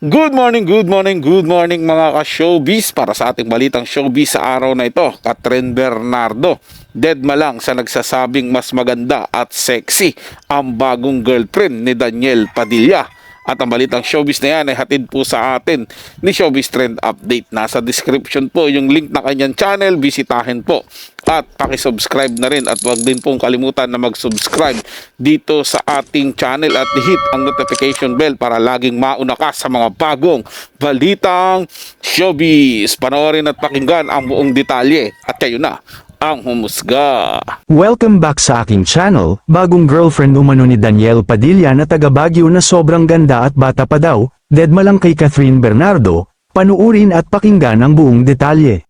Good morning, good morning, good morning mga ka-showbiz. Para sa ating balitang showbiz sa araw na ito, Kathryn Bernardo, deadma lang sa nagsasabing mas maganda at sexy ang bagong girlfriend ni Daniel Padilla. At ang balitang showbiz na yan ay hatid po sa atin ni Showbiz Trend Update. Nasa description po yung link na kanyang channel, bisitahin po. At pakisubscribe na rin at huwag din pong kalimutan na mag-subscribe dito sa ating channel at hit ang notification bell para laging mauna ka sa mga bagong balitang showbiz. Panoorin at pakinggan ang buong detalye at kayo na ang humusga. Welcome back sa aking channel. Bagong girlfriend umano ni Daniel Padilla na taga Baguio na sobrang ganda at bata pa daw, deadma lang kay Kathryn Bernardo. Panuurin at pakinggan ang buong detalye.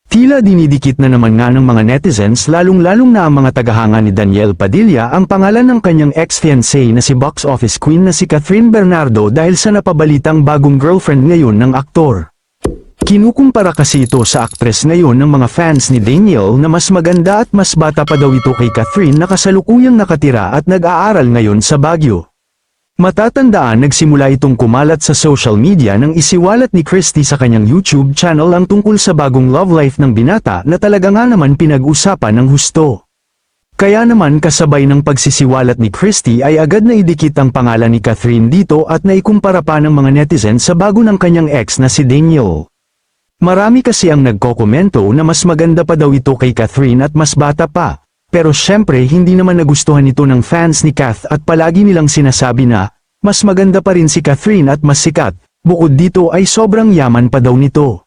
Tila dinidikit na naman nga ng mga netizens lalong-lalong na ang mga tagahanga ni Daniel Padilla ang pangalan ng kanyang ex-fiancé na si box office queen na si Kathryn Bernardo dahil sa napabalitang bagong girlfriend ngayon ng aktor. Kinukumpara kasi ito sa aktres ngayon ng mga fans ni Daniel na mas maganda at mas bata pa daw ito kay Kathryn na kasalukuyang nakatira at nag-aaral ngayon sa Baguio. Matatandaan nagsimula itong kumalat sa social media nang isiwalat ni Christy sa kanyang YouTube channel ang tungkol sa bagong love life ng binata na talaga nga naman pinag-usapan ng husto. Kaya naman kasabay ng pagsisiwalat ni Christy ay agad na idikit ang pangalan ni Kathryn dito at naikumpara pa ng mga netizens sa bago ng kanyang ex na si Daniel. Marami kasi ang nagkokomento na mas maganda pa daw ito kay Kathryn at mas bata pa. Pero syempre hindi naman nagustuhan ito ng fans ni Kath at palagi nilang sinasabi na, mas maganda pa rin si Kathryn at mas sikat, bukod dito ay sobrang yaman pa daw nito.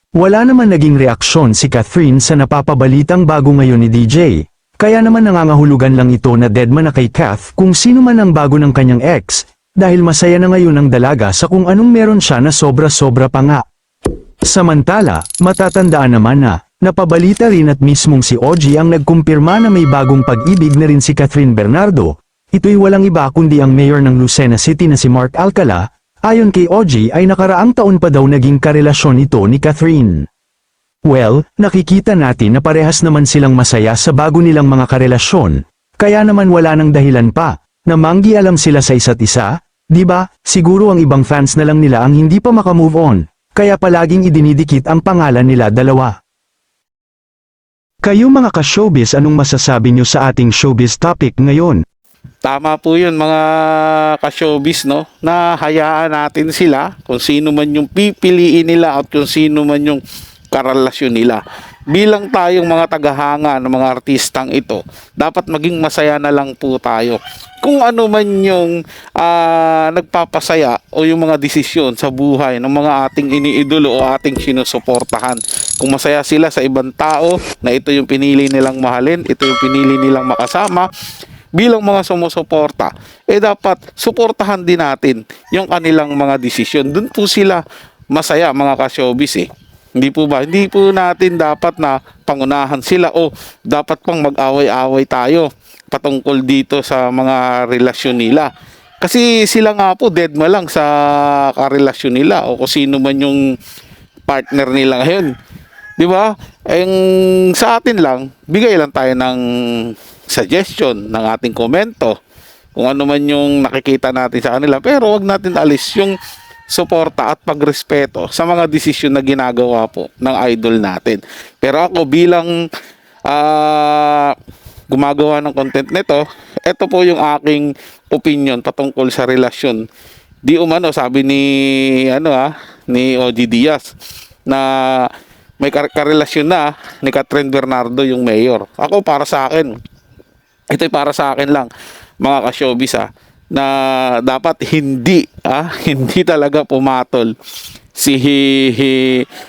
Wala naman naging reaksyon si Kathryn sa napapabalitang bago ngayon ni DJ, kaya naman nangangahulugan lang ito na deadma na kay Kath kung sino man ang bago ng kanyang ex, dahil masaya na ngayon ang dalaga sa kung anong meron siya na sobra-sobra pa nga. Samantala, matatandaan naman na, napabalita rin at mismong si OG ang nagkumpirma na may bagong pag-ibig na rin si Kathryn Bernardo. Ito'y walang iba kundi ang mayor ng Lucena City na si Mark Alcala. Ayon kay OG ay nakaraang taon pa daw naging karelasyon ito ni Kathryn. Well, nakikita natin na parehas naman silang masaya sa bago nilang mga karelasyon. Kaya naman wala nang dahilan pa, na manggialam sila sa isa't isa, di ba? Siguro ang ibang fans na lang nila ang hindi pa makamove on. Kaya palaging idinidikit ang pangalan nila dalawa. Kayo mga ka-showbiz, anong masasabi nyo sa ating showbiz topic ngayon? Tama po yun mga ka-showbiz, no? Na hayaan natin sila kung sino man yung pipiliin nila at kung sino man yung karelasyon nila. Bilang tayong mga tagahanga ng mga artistang ito, dapat maging masaya na lang po tayo. Kung ano man yung nagpapasaya o yung mga desisyon sa buhay ng mga ating iniidolo o ating sinusuportahan. Kung masaya sila sa ibang tao na ito yung pinili nilang mahalin, ito yung pinili nilang makasama, bilang mga sumusuporta, dapat suportahan din natin yung kanilang mga desisyon. Doon po sila masaya mga ka-showbiz Hindi po ba? Hindi po natin dapat na pangunahan sila o dapat pang mag-away-away tayo patungkol dito sa mga relasyon nila. Kasi sila nga po deadma lang sa karelasyon nila o kung sino man yung partner nila ngayon. Di ba? Sa atin lang, bigay lang tayo ng suggestion, ng ating komento. Kung ano man yung nakikita natin sa kanila. Pero wag natin alis yung suporta at pagrespeto sa mga desisyon na ginagawa po ng idol natin. Pero ako bilang gumagawa ng content nito, ito po yung aking opinion patungkol sa relasyon. Di umano sabi ni ni OG Diaz na may karelasyon na ni Kathryn Bernardo yung mayor. Ako para sa akin, ito'y para sa akin lang mga ka-showbiz na dapat hindi talaga pumatol si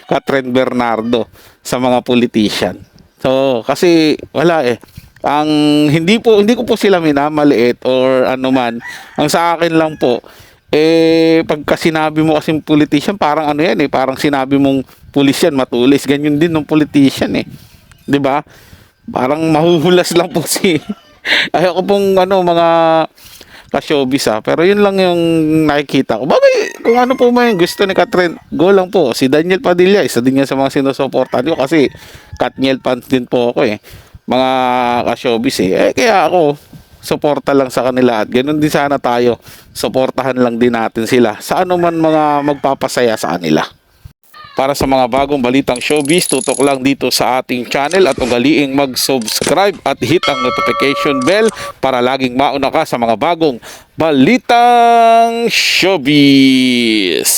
Kathryn Bernardo sa mga politician. So kasi wala ang hindi ko po sila minamaliit or anuman. Ang sa akin lang po pagka sinabi mo kasing politician, parang parang sinabi mong pulis yan, matulis. Ganyan din ng politician 'di ba? Parang mahuhulas lang po ayoko pong mga ka-showbiz pero yun lang yung nakikita ko. Bagay, kung ano po may gusto ni Kathryn, go lang po. Si Daniel Padilla, isa din yan sa mga sinusuportahan ko kasi Katniel fans din po ako mga ka-showbiz kaya ako suporta lang sa kanila at ganoon din sana tayo, suportahan lang din natin sila sa anuman mga magpapasaya sa kanila. Para sa mga bagong balitang showbiz, tutok lang dito sa ating channel at ugaliing mag-subscribe at hit ang notification bell para laging mauna ka sa mga bagong balitang showbiz.